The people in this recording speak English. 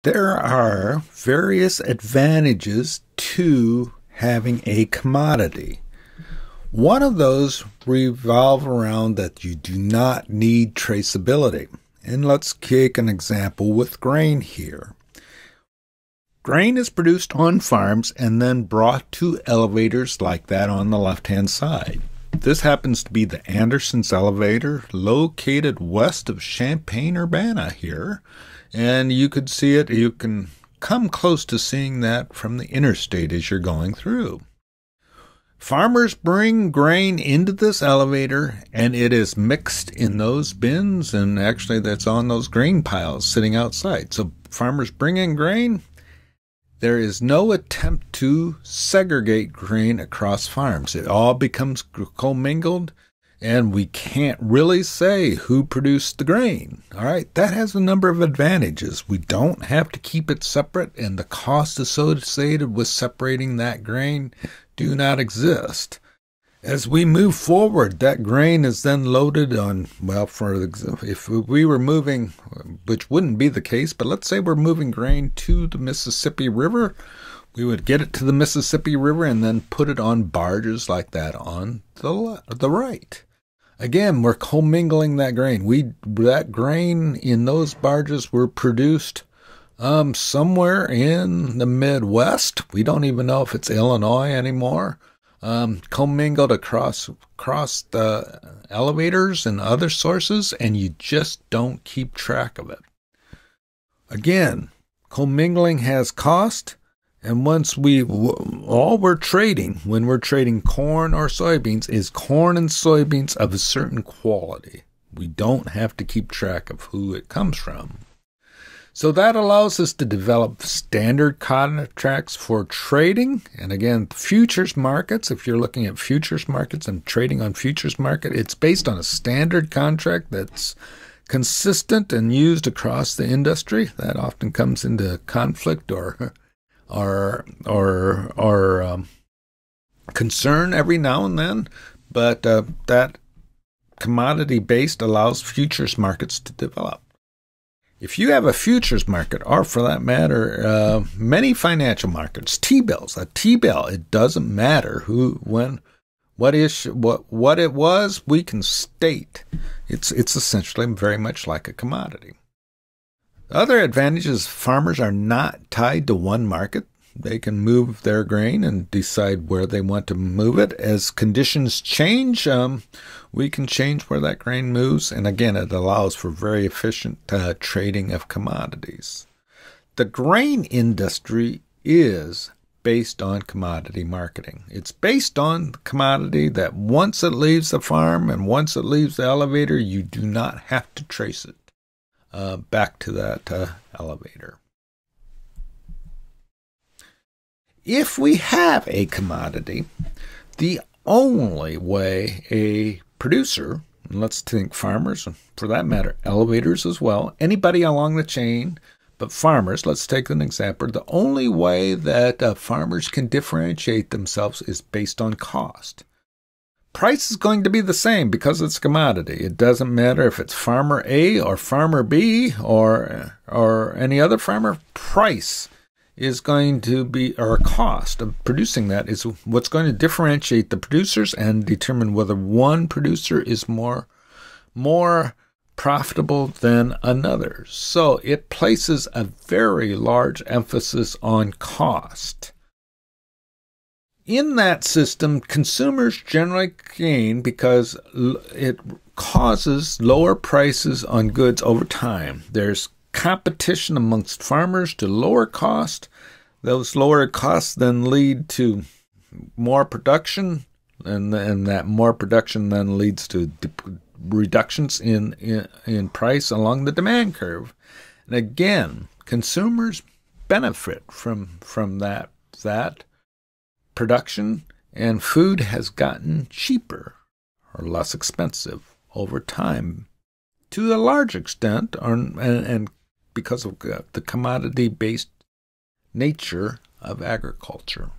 There are various advantages to having a commodity. One of those revolve around that you do not need traceability. And let's take an example with grain here. Grain is produced on farms and then brought to elevators like that on the left-hand side. This happens to be the Anderson's elevator located west of Champaign-Urbana here. And you could see it, you can come close to seeing that from the interstate as you're going through. Farmers bring grain into this elevator and it is mixed in those bins, and actually that's on those grain piles sitting outside. So farmers bring in grain. There is no attempt to segregate grain across farms. It all becomes commingled. And we can't really say who produced the grain. All right, that has a number of advantages. We don't have to keep it separate, and the costs associated with separating that grain do not exist. As we move forward, that grain is then loaded on, well, for example, if we were moving, which wouldn't be the case, but let's say we're moving grain to the Mississippi River, we would get it to the Mississippi River and then put it on barges like that on the right. Again, we're commingling that grain. That grain in those barges were produced somewhere in the Midwest. We don't even know if it's Illinois anymore. Commingled across the elevators and other sources, and you just don't keep track of it. Again, commingling has cost. And once all we're trading, when we're trading corn or soybeans, is corn and soybeans of a certain quality. We don't have to keep track of who it comes from. So that allows us to develop standard contracts for trading. And again, futures markets, if you're looking at futures markets and trading on futures market, it's based on a standard contract that's consistent and used across the industry. That often comes into conflict or concern every now and then, but that commodity-based allows futures markets to develop. If you have a futures market, or for that matter, many financial markets, T-bills, a T-bill, it doesn't matter what it was, we can state. It's essentially very much like a commodity. Other advantages, farmers are not tied to one market. They can move their grain and decide where they want to move it. As conditions change, we can change where that grain moves. And again, it allows for very efficient trading of commodities. The grain industry is based on commodity marketing. It's based on the commodity that once it leaves the farm and once it leaves the elevator, you do not have to trace it back to that elevator. If we have a commodity, the only way a producer, and let's think farmers, and for that matter, elevators as well, anybody along the chain, but farmers, let's take an example. The only way that farmers can differentiate themselves is based on cost. Price is going to be the same because it's a commodity. It doesn't matter if it's farmer A or farmer B or any other farmer. Price is going to be, or cost of producing that is what's going to differentiate the producers and determine whether one producer is more profitable than another. So it places a very large emphasis on cost. In that system, consumers generally gain because it causes lower prices on goods over time. There's competition amongst farmers to lower cost. Those lower costs then lead to more production, and that more production then leads to reductions in price along the demand curve. And again, consumers benefit from that production, and food has gotten cheaper or less expensive over time to a large extent, and because of the commodity-based nature of agriculture.